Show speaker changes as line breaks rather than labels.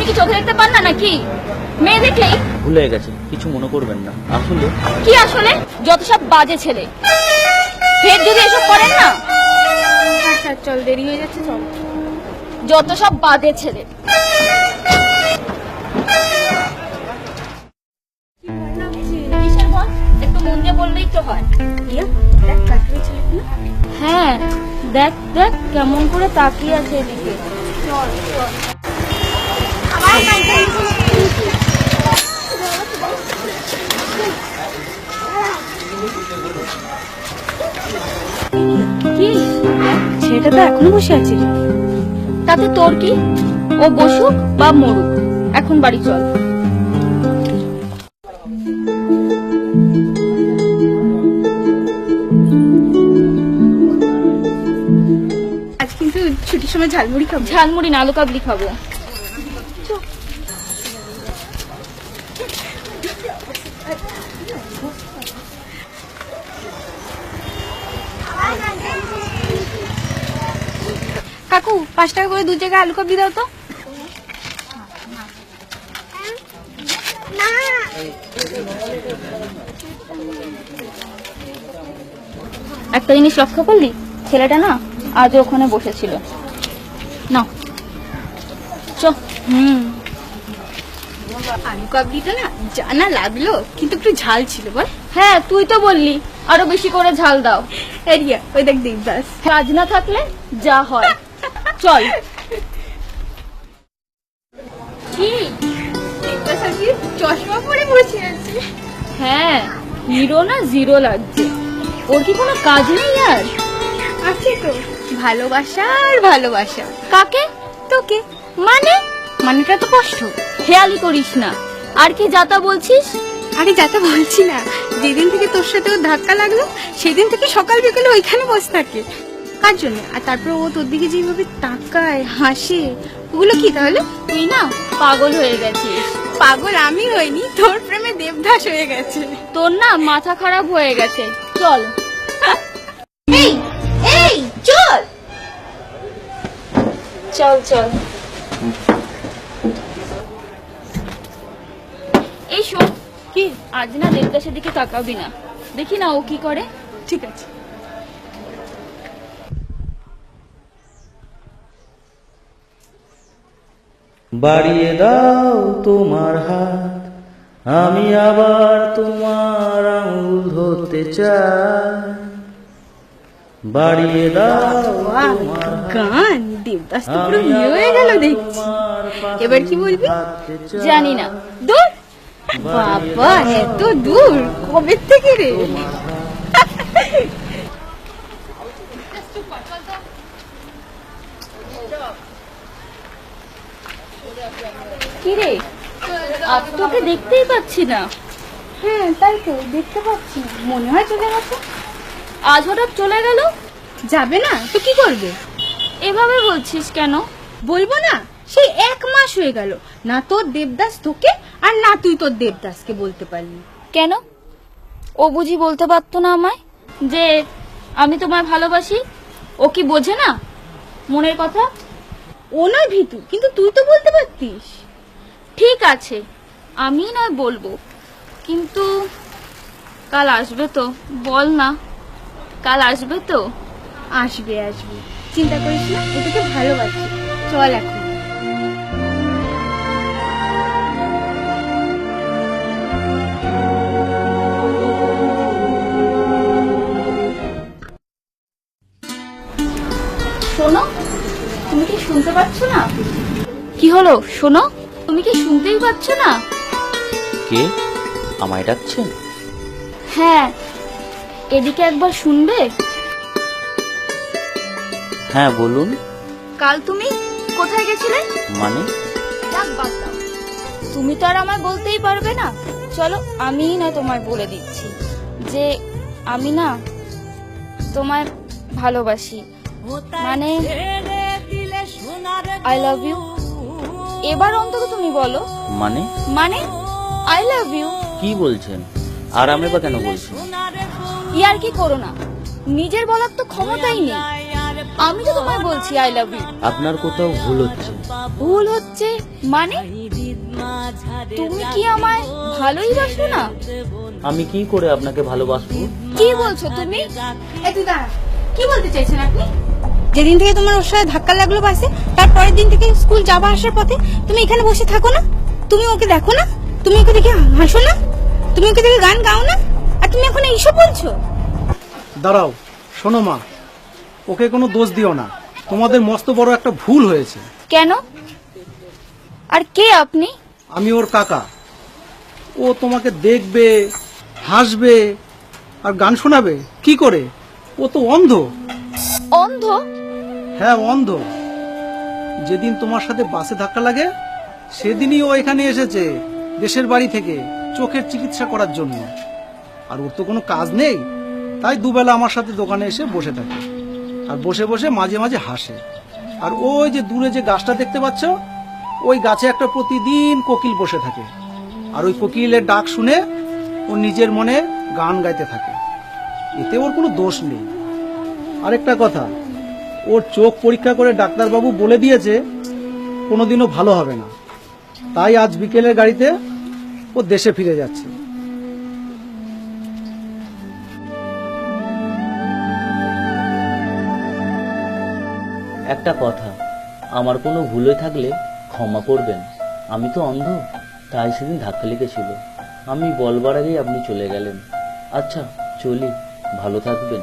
কি চোখে দেখতে পান না নাকি? মেয়ে দেখলেই
ভুলে গেছে, কিছু মনে করবেন না। আসলে
কি আসলে? যত সব বাজে ছেলে, ফের যদি এসব করেন না।
আচ্ছা চল, দেরি হয়ে যাচ্ছে, চল।
যত সব বাজে ছেলে। কিসের বল? একটু মন দিয়ে বললেই তো হয়।
দেখ কাকুরি ছেলে না।
হ্যাঁ, দেখ দেখ কেমন করে তাকিয়ে আছে এদিকে।
চল চল। আবার কালকে
কি?
ছেলেটা তো এখনো বসে আছে রে।
তাতে তোর কি? ও বসুক বা মরুক, এখন বাড়ি চল।
আজ কিন্তু ছুটির সময় ঝালমুড়ি খাবো।
ঝালমুড়ি না, আলু কাবলি খাবো।
কাকু 5 টাকা করে 2 জায়গায় আলু কাবলি দাও তো।
একটা জিনিস লক্ষ্য করলি, ছেলেটা না আজ ওখানে বসেছিল। না চ।
আলু কাবলিটা না জানা লাগলো, কিন্তু একটু ঝাল ছিল বল।
হ্যাঁ, তুই তো বললি আরো বেশি করে ঝাল দাও।
এরিয়া ওই দেখ দেবদাস।
কাজ না থাকলে যা হয়। চল। কি?
দেবদাস আজকে চশমা পরে বসে আছে।
হ্যাঁ, হিরো না জিরো লাগছে। ওর কি কোনো কাজ নেই আর?
আছে তো, ভালোবাসা আর ভালোবাসা।
কাকে?
তোকে।
মানে?
মানেটা তো কষ্ট।
খেয়ালই করিস না। আর কি যাতা বলছিস?
আরে যাতে বলছি না, যেদিন থেকে তোর সাথে ওর ধাক্কা লাগলো সেদিন থেকে সকাল বিকেলে ওইখানে বসে থাকে। কার জন্য? আর তারপর ও তোর দিকে যেভাবে তাকায় হাসে, ওগুলো কি তাহলে?
তুই না পাগল হয়ে গেছিস।
পাগল আমি হইনি, তোর প্রেমে দেবদাস হয়ে গেছে।
তোর না মাথা খারাপ হয়ে গেছে। চল।
এই এই চল
চল চল। এই শোন,
কি?
আজ না দেবদাসের দিকে তাকাবি না, দেখি না ও কি করে।
ঠিক আছে।
বাড়িয়ে দাও তোমার হাত, আমি আবার তোমার আঙুল ধরতে চাই। বাড়িয়ে দাও
বাহ,
তোমার হাত,
গান দেবদাস তো পুরো
আমি
বিয়ে হয়ে
আবার
গেল দেখছি।
তোমার পাশে
এবার কি বলবি?
থাকতে চাই।
জানি না।
দূর বাবা, এত দূর কবে থেকে রে?
কি রে, আজ তোকে দেখতেই পাচ্ছি না।
হ্যাঁ তাই তো, দেখতে পাচ্ছি না। মনে হয় চলে গেছে।
আজ হঠাৎ চলে গেল।
যাবে না তো কি করবে?
এভাবে বলছিস কেন?
বলবো না, সেই 1 মাস হয়ে গেল না তোর দেবদাস তোকে, আর না তুই তোর দেবদাসকে বলতে পারলি।
কেন? ও বুঝি বলতে পারতো না আমায় যে আমি তোমায় ভালোবাসি? ও কি বোঝে না মনের কথা?
ও নয় ভীতু, কিন্তু তুই তো বলতে পারতিস।
ঠিক আছে, আমি নয় বলবো, কিন্তু কাল আসবে তো? বল না, কাল আসবে তো?
আসবে আসবে, চিন্তা করিস না, ও তোকে ভালোবাসি। চল এখন।
শোনো, তুমি কি শুনতে পাচ্ছ না? কি হলো? শোনো, তুমি কি শুনতেই পাচ্ছ না?
কে আমায় ডাকছেন?
হ্যাঁ, এদিকে একবার শুনবে?
হ্যাঁ বলুন।
কাল তুমি কোথায় গেছিলে?
মানে?
যাক বাদ দাও, তুমি তো আর আমায় বলতেই পারবে না। চলো আমিই না তোমায় বলে দিচ্ছি যে আমি না তোমায় ভালোবাসি, মানে আই লাভ ইউ। এবার অন্তত তুমি বলো।
মানে?
মানে আই লাভ ইউ।
কি বলছেন? আর আমি বা কেন বলছি?
ইয়ার কি করো না, নিজের বলার তো ক্ষমতাই নেই। আমি তো তোমায় বলছি আই লাভ ইউ।
আপনার কোথাও ভুল হচ্ছে।
ভুল হচ্ছে মানে? তুমি কি আমায় ভালোই বাসো না?
আমি কি করে আপনাকে ভালোবাসবো?
কি বলছো তুমি?
এই তুই দাঁড়া, কি বলতে চাইছেন আপনি? যেদিন থেকে তোমার ওর সাথে ধাক্কা লাগলো বাসে, তার পরের দিন থেকে স্কুল যাবা আসার পথে তুমি এখানে বসে থাকো না? তুমি ওকে দেখো না? তুমি ওকে দেখে হাসো না? তুমি ওকে দেখে গান গাও না? আর তুমি এখন এইসব বলছো?
দাঁড়াও, শোনো মা, ওকে কোনো দোষ দিও না। তোমাদের মস্ত বড় একটা ভুল হয়েছে।
কেন? আর কে আপনি?
আমি ওর কাকা। ও তোমাকে দেখবে, হাসবে আর গান শোনাবে কি করে? ও তো অন্ধ।
অন্ধ?
হ্যাঁ, অন্ধ। যেদিন তোমার সাথে বাসে ধাক্কা লাগে সেদিনই ও এখানে এসেছে দেশের বাড়ি থেকে চোখের চিকিৎসা করার জন্য। আর ওর তো কোনো কাজ নেই, তাই দুবেলা আমার সাথে দোকানে এসে বসে থাকে আর বসে বসে মাঝে মাঝে হাসে। আর ওই যে দূরে যে গাছটা দেখতে পাচ্ছ, ওই গাছে একটা প্রতিদিন কোকিল বসে থাকে। আর ওই কোকিলের ডাক শুনে ও নিজের মনে গান গাইতে থাকে। এতে ওর কোনো দোষ নেই। আরেকটা কথা, ওর চোখ পরীক্ষা করে ডাক্তারবাবু বলে দিয়েছে কোনোদিনও ভালো হবে না। তাই আজ বিকেলের গাড়িতে ও দেশে ফিরে যাচ্ছে।
একটা কথা, আমার কোনো ভুল হয়ে থাকলে ক্ষমা করবেন। আমি তো অন্ধ, তাই সেদিন ধাক্কা লেগেছিল। আমি বলবার আগেই আপনি চলে গেলেন। আচ্ছা চলি, ভালো থাকবেন।